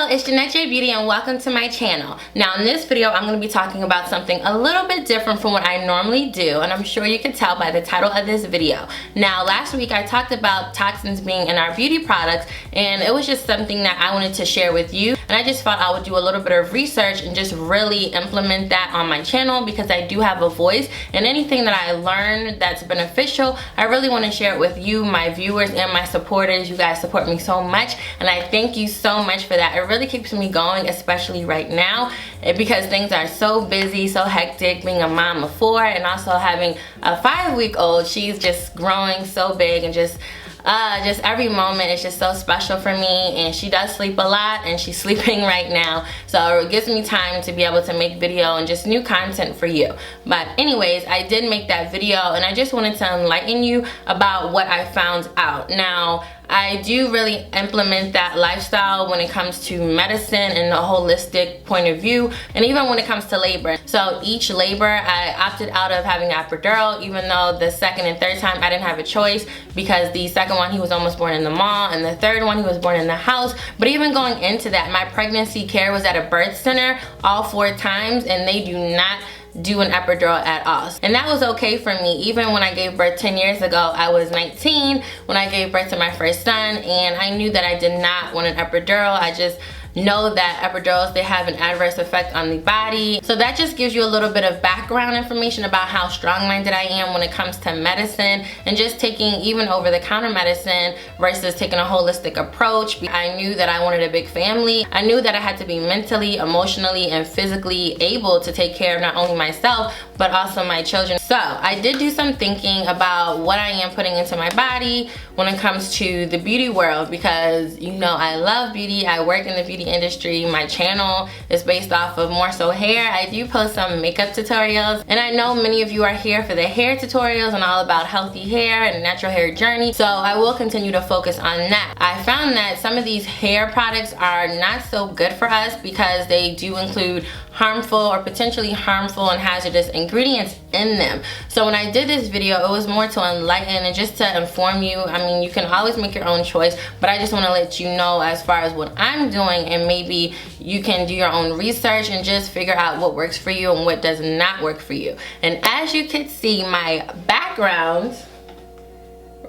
Hello, it's Jeanette J Beauty and welcome to my channel. Now in this video I'm going to be talking about something a little bit different from what I normally do, and I'm sure you can tell by the title of this video. Now last week I talked about toxins being in our beauty products, and it was just something that I wanted to share with you, and I just thought I would do a little bit of research and just really implement that on my channel because I do have a voice, and anything that I learned that's beneficial I really want to share it with you, my viewers and my supporters. You guys support me so much and I thank you so much for that. It really keeps me going, especially right now, because things are so busy, so hectic, being a mom of 4 and also having a 5-week-old. She's just growing so big, and just every moment is just so special for me, and she does sleep a lot and she's sleeping right now, so it gives me time to be able to make video and just new content for you. But anyways, I did make that video and I just wanted to enlighten you about what I found out. Now I do really implement that lifestyle when it comes to medicine and a holistic point of view, and even when it comes to labor. So each labor I opted out of having epidural, even though the second and third time I didn't have a choice, because the second one he was almost born in the mall and the third one he was born in the house. But even going into that, my pregnancy care was at a birth center all 4 times, and they do not do an epidural at all. And that was okay for me. Even when I gave birth 10 years ago, I was 19 when I gave birth to my first son, and I knew that I did not want an epidural. I just know that epidurals, they have an adverse effect on the body. So that just gives you a little bit of background information about how strong-minded I am when it comes to medicine and just taking even over-the-counter medicine versus taking a holistic approach. I knew that I wanted a big family. I knew that I had to be mentally, emotionally, and physically able to take care of not only myself but also my children. So I did do some thinking about what I am putting into my body when it comes to the beauty world, because you know I love beauty. I work in the beauty industry. My channel is based off of more so hair. I do post some makeup tutorials, and I know many of you are here for the hair tutorials and all about healthy hair and natural hair journey, so I will continue to focus on that. I found that some of these hair products are not so good for us because they do include harmful or potentially harmful and hazardous ingredients in them. So when I did this video, it was more to enlighten and just to inform you. I mean, you can always make your own choice, but I just want to let you know as far as what I'm doing, and maybe you can do your own research and just figure out what works for you and what does not work for you. And as you can see, my background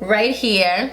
right here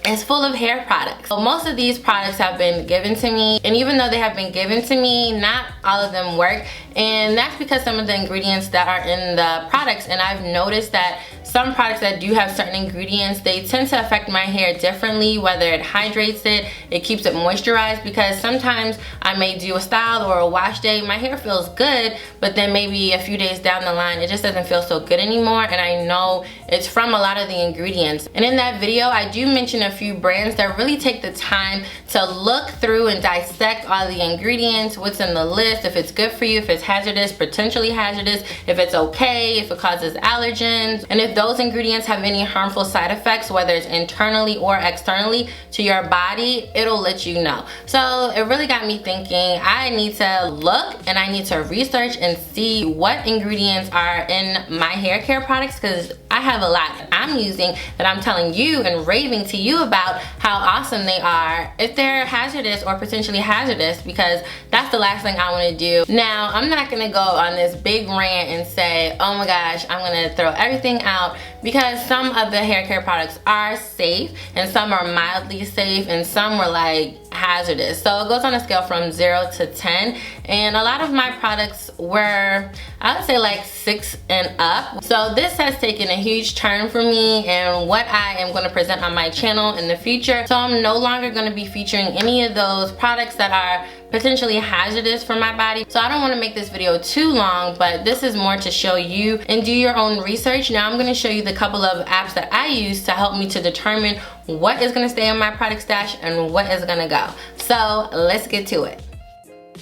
is full of hair products. So most of these products have been given to me, and even though they have been given to me, not all of them work, and that's because some of the ingredients that are in the products, and I've noticed that some products that do have certain ingredients, they tend to affect my hair differently, whether it hydrates it, it keeps it moisturized, because sometimes I may do a style or a wash day, my hair feels good, but then maybe a few days down the line it just doesn't feel so good anymore, and I know it's from a lot of the ingredients. And in that video I do mention a few brands that really take the time to look through and dissect all the ingredients, what's in the list, if it's good for you, if it's hazardous, potentially hazardous, if it's okay, if it causes allergens, and if those ingredients have any harmful side effects, whether it's internally or externally to your body, it'll let you know. So it really got me thinking I need to look and I need to research and see what ingredients are in my hair care products, because I have a lot I'm using that I'm telling you and raving to you about how awesome they are, if they're hazardous or potentially hazardous, because that's the last thing I want to do. Now I'm not gonna go on this big rant and say, oh my gosh, I'm gonna throw everything out, because some of the hair care products are safe and some are mildly safe and some were like hazardous. So it goes on a scale from 0 to 10, and a lot of my products were, I would say, like 6 and up. So this has taken a huge turn for me and what I am going to present on my channel in the future. So I'm no longer going to be featuring any of those products that are potentially hazardous for my body. So I don't want to make this video too long, but this is more to show you and do your own research. Now I'm going to show you the couple of apps that I use to help me to determine what is going to stay in my product stash and what is going to go. So let's get to it.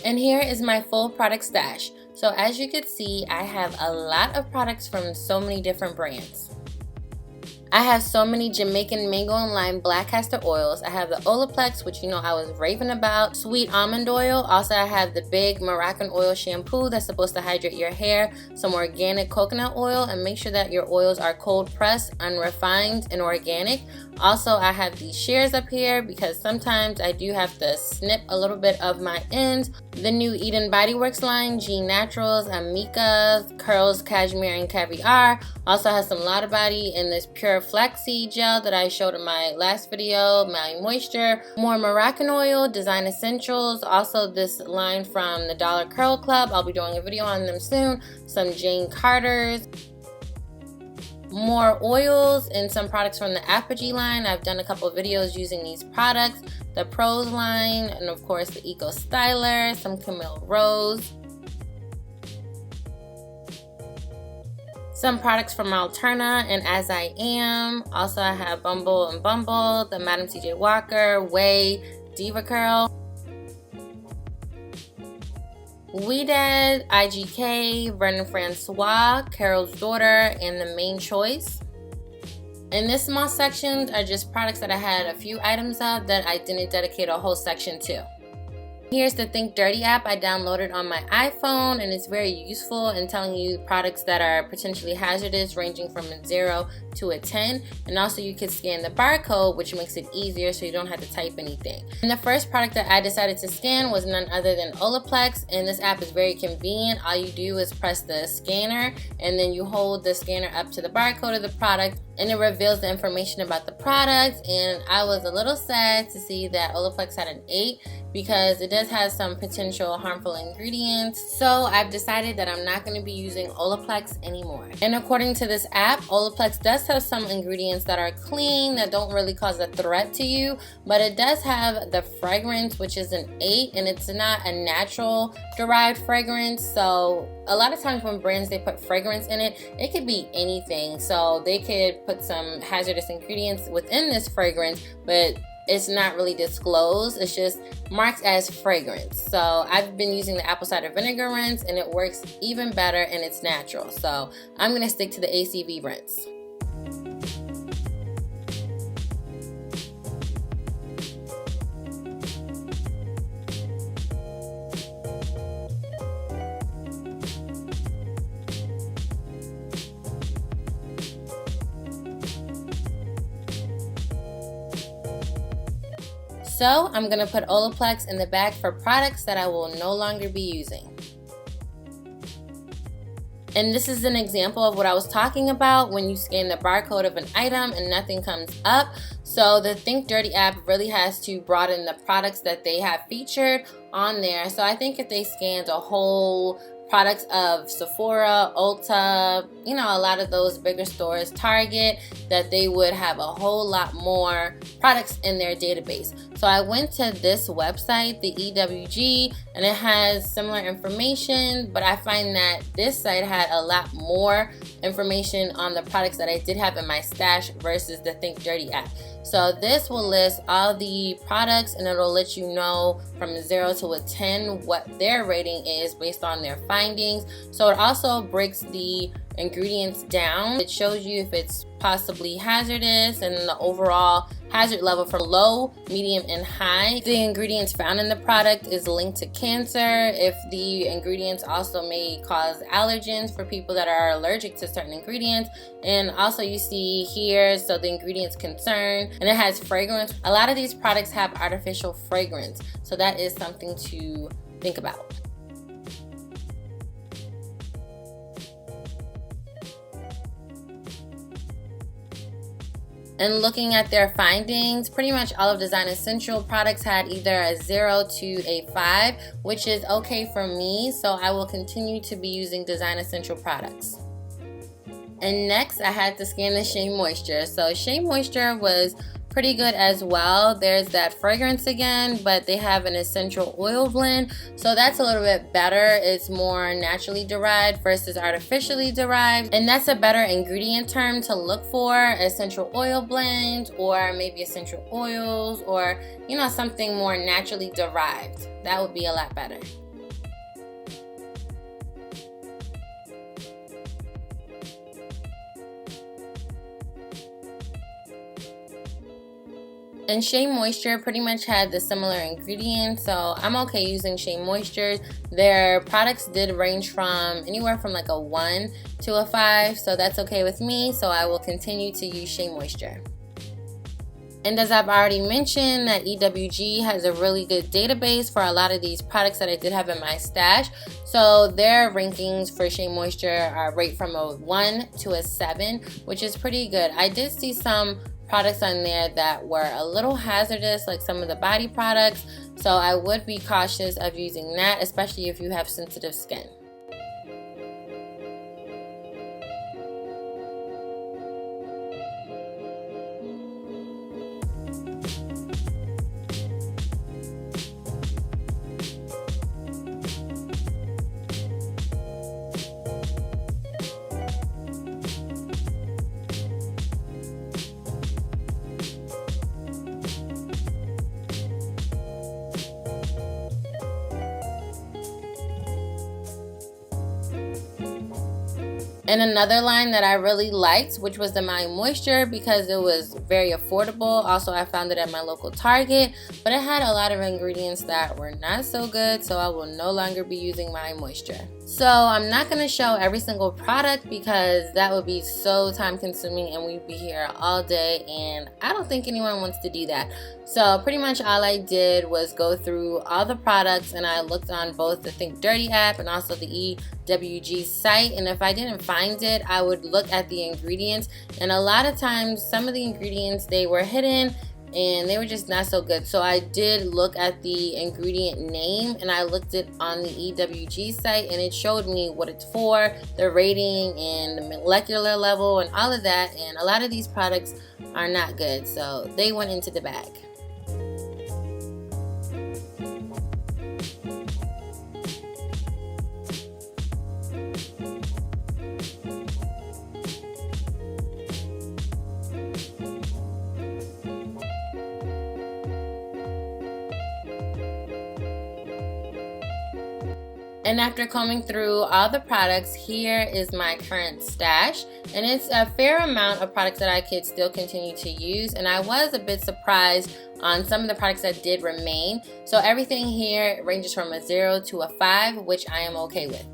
And here is my full product stash. So as you can see, I have a lot of products from so many different brands. I have so many Jamaican mango and lime black castor oils. I have the Olaplex, which you know I was raving about, sweet almond oil. Also I have the big Moroccan oil shampoo that's supposed to hydrate your hair, some organic coconut oil, and make sure that your oils are cold pressed, unrefined, and organic. Also, I have these shears up here because sometimes I do have to snip a little bit of my ends. The new Eden Body Works line, G Naturals, Amika, Curls, Cashmere, and Caviar. Also has some Lotta Body in this Pure Flaxseed Gel that I showed in my last video, My Moisture. More Moroccan Oil, Design Essentials. Also this line from the Dollar Curl Club. I'll be doing a video on them soon. Some Jane Carter's. More oils and some products from the Apogee line. I've done a couple of videos using these products. The Pros line, and of course the Eco Styler, some Camille Rose. Some products from Alterna and As I Am. Also I have Bumble and Bumble, the Madam CJ Walker, Way, Diva Curl. Weedad, IGK, Vernon Francois, Carol's Daughter, and The Main Choice. In this small section are just products that I had a few items of that I didn't dedicate a whole section to. Here's the Think Dirty app I downloaded on my iPhone, and it's very useful in telling you products that are potentially hazardous, ranging from a 0 to a 10. And also you can scan the barcode, which makes it easier so you don't have to type anything. And the first product that I decided to scan was none other than Olaplex, and this app is very convenient. All you do is press the scanner, and then you hold the scanner up to the barcode of the product, and it reveals the information about the product. And I was a little sad to see that Olaplex had an 8 because it does have some potential harmful ingredients. So I've decided that I'm not going to be using Olaplex anymore. And according to this app, Olaplex does have some ingredients that are clean, that don't really cause a threat to you, but it does have the fragrance, which is an 8, and it's not a natural derived fragrance. So a lot of times when brands, they put fragrance in it, it could be anything. So they could put some hazardous ingredients within this fragrance, but it's not really disclosed. It's just marked as fragrance. So I've been using the apple cider vinegar rinse, and it works even better, and it's natural. So I'm gonna stick to the ACV rinse. So I'm going to put Olaplex in the bag for products that I will no longer be using. And this is an example of what I was talking about when you scan the barcode of an item and nothing comes up. So the Think Dirty app really has to broaden the products that they have featured on there. So I think if they scanned a whole products of Sephora, Ulta, you know, a lot of those bigger stores, Target, that they would have a whole lot more products in their database. So I went to this website, the EWG, and it has similar information, but I find that this site had a lot more information on the products that I did have in my stash versus the Think Dirty app. So this will list all the products, and it'll let you know from 0 to a 10 what their rating is based on their findings. So it also breaks the ingredients down. It shows you if it's possibly hazardous and the overall hazard level for low, medium, and high. The ingredients found in the product is linked to cancer. If the ingredients also may cause allergens for people that are allergic to certain ingredients. And also you see here, so the ingredients concerned, and it has fragrance. A lot of these products have artificial fragrance, so that is something to think about. And looking at their findings, pretty much all of Design Essential products had either a 0 to a 5, which is okay for me, so I will continue to be using Design Essential products. And next, I had to scan the Shea Moisture. So Shea Moisture was pretty good as well. There's that fragrance again, but they have an essential oil blend, so that's a little bit better. It's more naturally derived versus artificially derived, and that's a better ingredient term to look for. Essential oil blend, or maybe essential oils, or you know, something more naturally derived. That would be a lot better. And Shea Moisture pretty much had the similar ingredients, so I'm okay using Shea Moisture. Their products did range from anywhere from like a 1 to a 5, so that's okay with me, so I will continue to use Shea Moisture. And as I've already mentioned, that EWG has a really good database for a lot of these products that I did have in my stash. So their rankings for Shea Moisture are rate from a 1 to a 7, which is pretty good. I did see some products on there that were a little hazardous, like some of the body products. So I would be cautious of using that, especially if you have sensitive skin. And another line that I really liked, which was the My Moisture, because it was very affordable. Also, I found it at my local Target, but it had a lot of ingredients that were not so good, so I will no longer be using My Moisture. So I'm not going to show every single product because that would be so time consuming and we'd be here all day, and I don't think anyone wants to do that. So pretty much all I did was go through all the products, and I looked on both the Think Dirty app and also the EWG site, and if I didn't find it, I would look at the ingredients, and a lot of times some of the ingredients, they were hidden and they were just not so good. So I did look at the ingredient name, and I looked it on the EWG site, and it showed me what it's for, the rating and the molecular level and all of that, and a lot of these products are not good, so they went into the bag. And after combing through all the products, here is my current stash. And it's a fair amount of products that I could still continue to use. And I was a bit surprised on some of the products that did remain. So everything here ranges from a 0 to a 5, which I am okay with.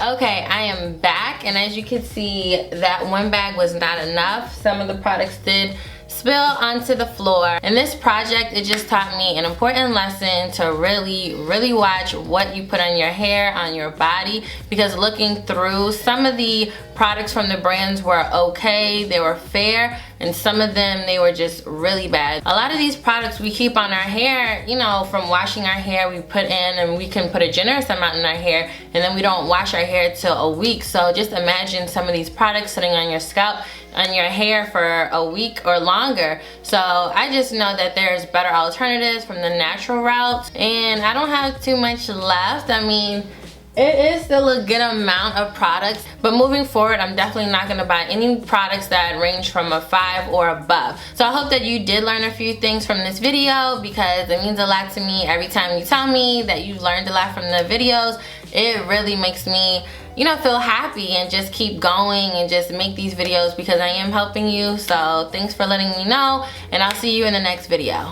Okay, I am back, and as you can see, that one bag was not enough. Some of the products did spill onto the floor. In this project, it just taught me an important lesson to really watch what you put on your hair, on your body, because looking through, some of the products from the brands were okay, they were fair, and some of them, they were just really bad. A lot of these products we keep on our hair, you know, from washing our hair, we put in, and we can put a generous amount in our hair, and then we don't wash our hair till a week. So just imagine some of these products sitting on your scalp, on your hair for a week or longer. So I just know that there's better alternatives from the natural route, and I don't have too much left. I mean, it is still a good amount of products, but moving forward, I'm definitely not gonna buy any products that range from a 5 or above. So I hope that you did learn a few things from this video, because it means a lot to me every time you tell me that you learned a lot from the videos. It really makes me, you know, feel happy and just keep going and just make these videos because I am helping you. So thanks for letting me know, and I'll see you in the next video.